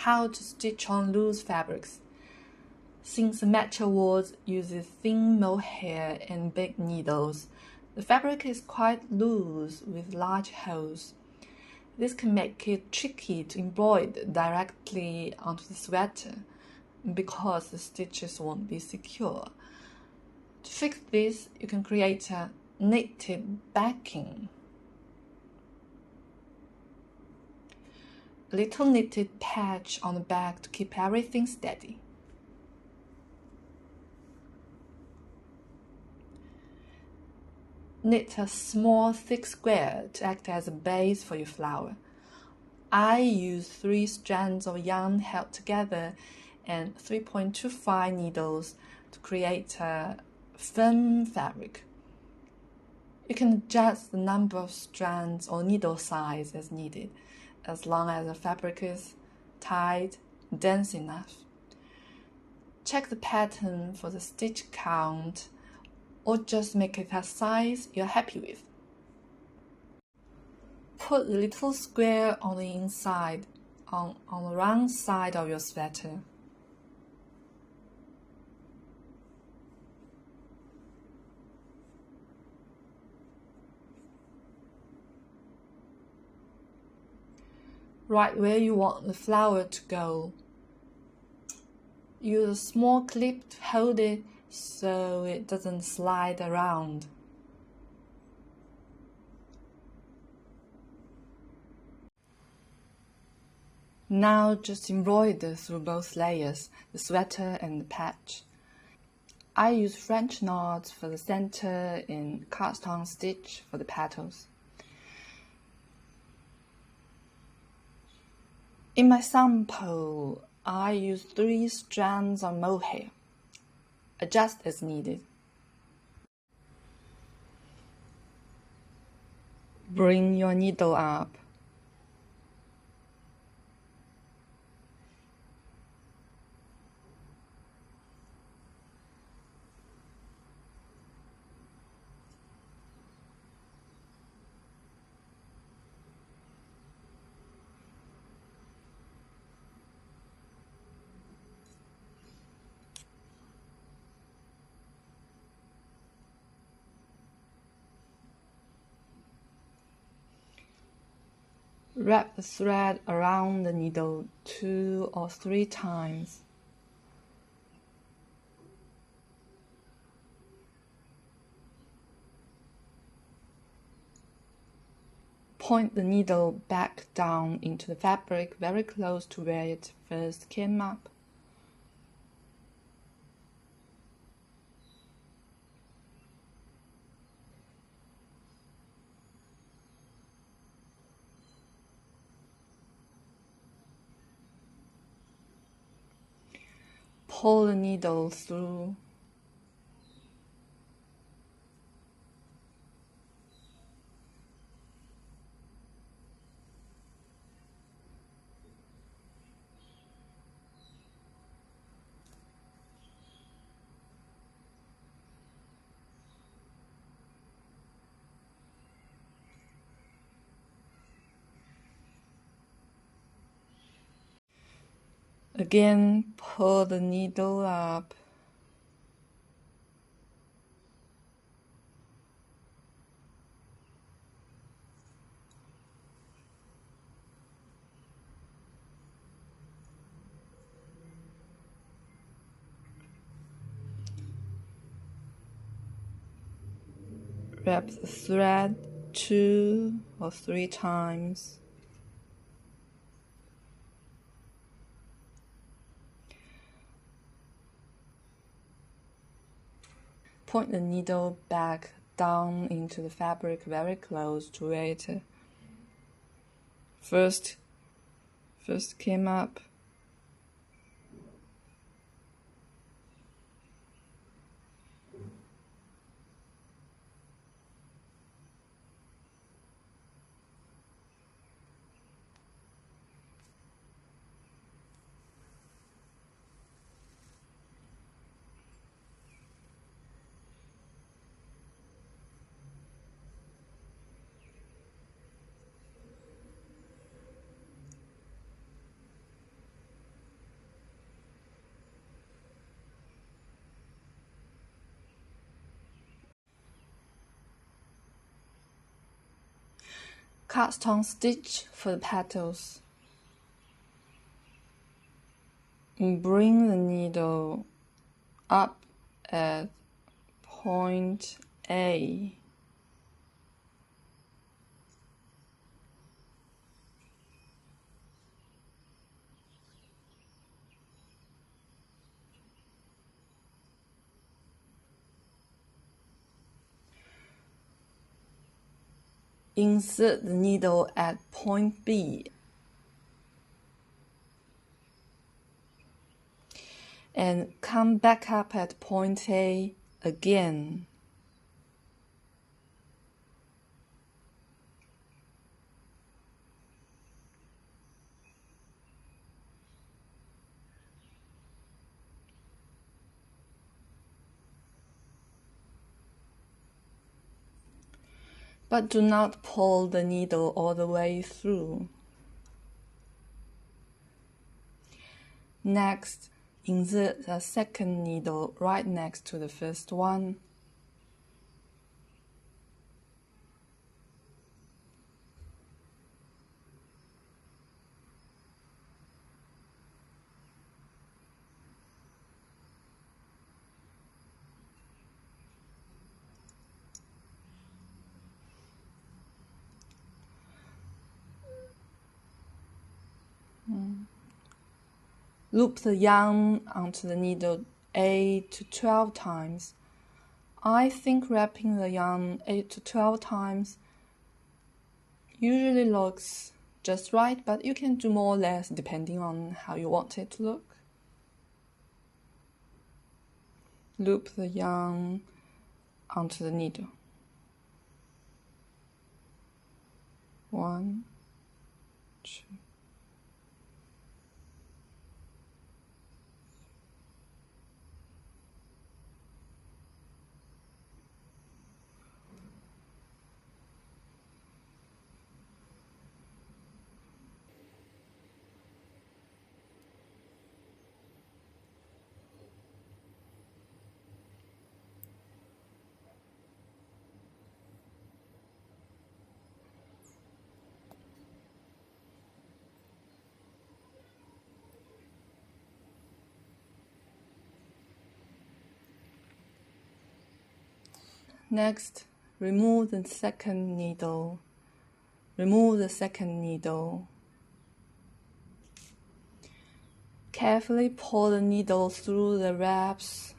how to stitch on loose fabrics. Since Matcha Waltz uses thin mohair and big needles, the fabric is quite loose with large holes. This can make it tricky to embroider directly onto the sweater because the stitches won't be secure. To fix this, you can create a knitted backing. A little knitted patch on the back to keep everything steady. Knit a small thick square to act as a base for your flower. I use 3 strands of yarn held together and 3.25 needles to create a firm fabric. You can adjust the number of strands or needle size as needed, as long as the fabric is tight and dense enough. Check the pattern for the stitch count, or just make it a size you're happy with. Put the little square on the inside, on the round side of your sweater. Right where you want the flower to go. Use a small clip to hold it so it doesn't slide around. Now just embroider through both layers, the sweater and the patch. I use French knots for the center and cast-on stitch for the petals. In my sample, I use 3 strands of mohair. Adjust as needed. Bring your needle up. Wrap the thread around the needle 2 or 3 times. Point the needle back down into the fabric very close to where it first came up. Pull the needle through. Again, pull the needle up. Wrap the thread 2 or 3 times. Point the needle back down into the fabric very close to where it first came up. cast on stitch for the petals. Bring the needle up at point A. Insert the needle at point B and come back up at point A again. But do not pull the needle all the way through. Next, insert a second needle right next to the first one. Loop the yarn onto the needle 8 to 12 times. I think wrapping the yarn 8 to 12 times usually looks just right, but you can do more or less depending on how you want it to look. Loop the yarn onto the needle. 1, 2. Next, remove the second needle. Carefully pull the needle through the wraps.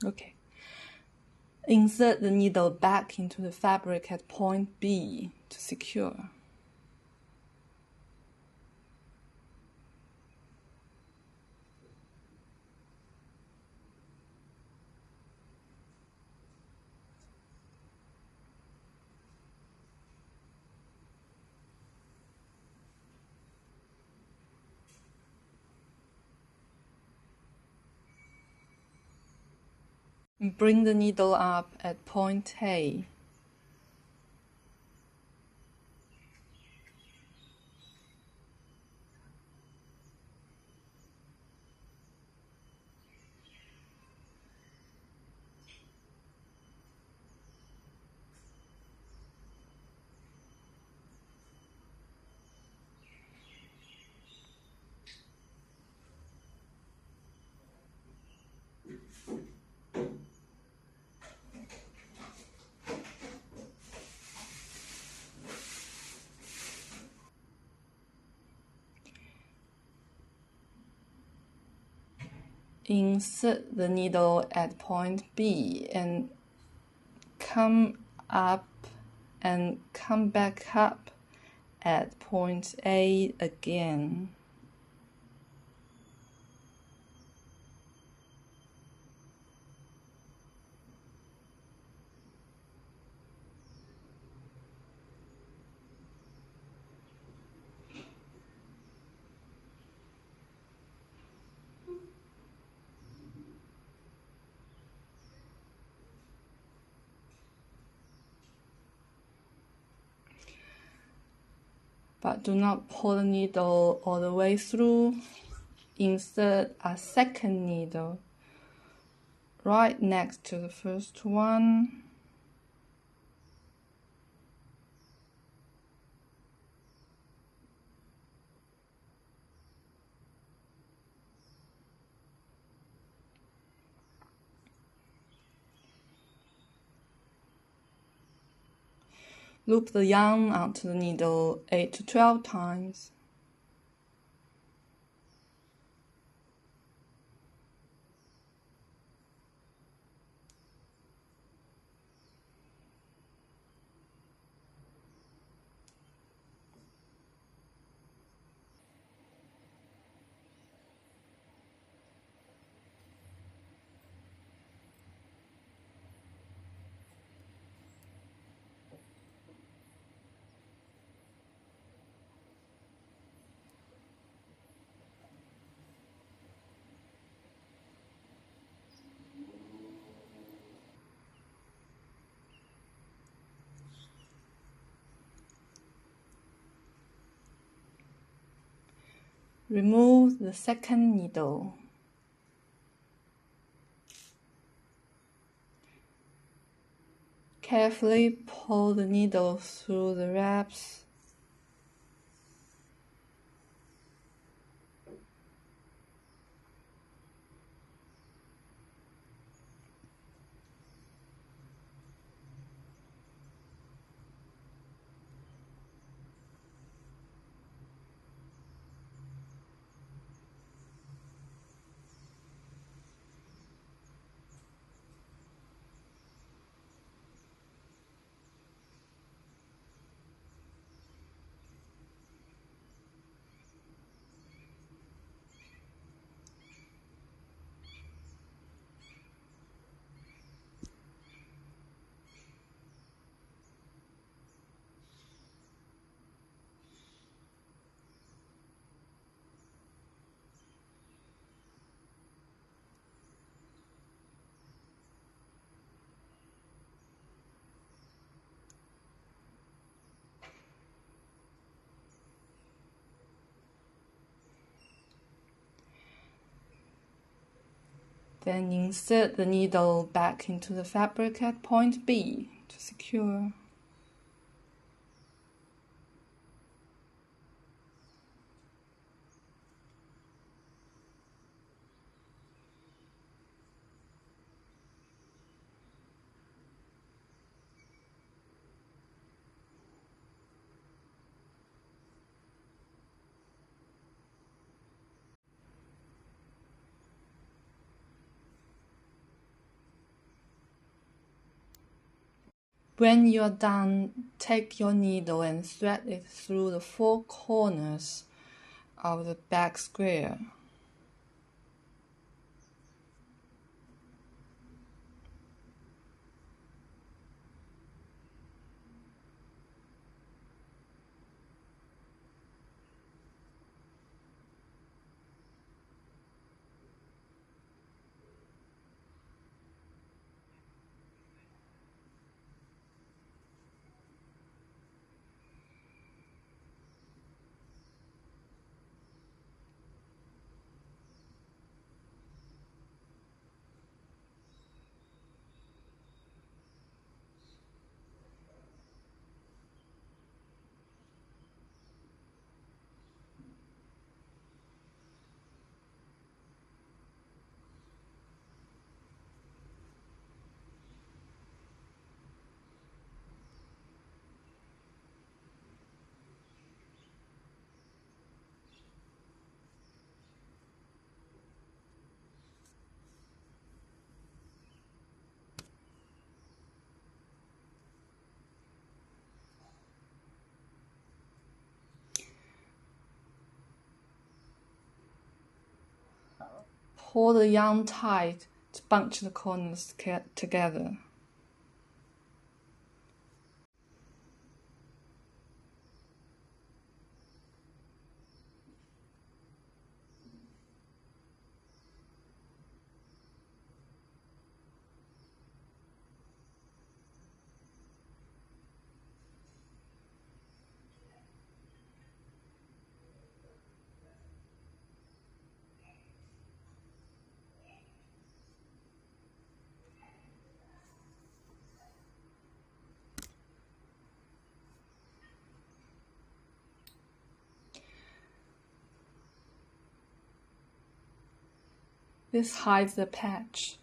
Okay. Insert the needle back into the fabric at point B to secure. Bring the needle up at point A. Insert the needle at point B and come up and come back up at point A again. But do not pull the needle all the way through. Insert a second needle right next to the first one. Loop the yarn onto the needle 8 to 12 times. Remove the second needle. Carefully pull the needle through the wraps. Then insert the needle back into the fabric at point B to secure. When you are done, take your needle and thread it through the 4 corners of the back square. Pull the yarn tight to bunch the corners together. This hides the patch.